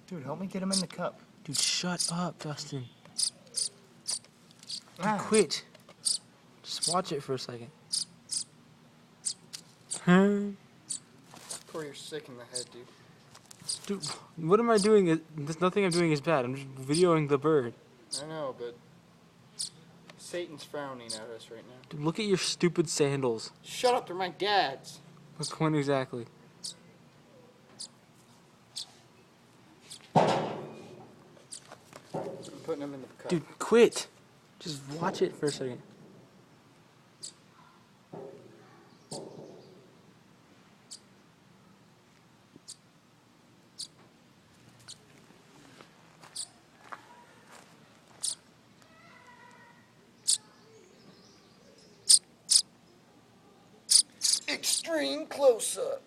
Dude, help me get him in the cup. Dude, shut up, Dustin. Ah. Quit. Just watch it for a second. Huh? Corey, you're sick in the head, dude. Dude, what am I doing? There's nothing I'm doing is bad. I'm just videoing the bird. I know, but Satan's frowning at us right now. Dude, look at your stupid sandals. Shut up, they're my dad's. Which one exactly? I'm putting them in the cup. Dude, quit. Just watch it for a second. Extreme close-up.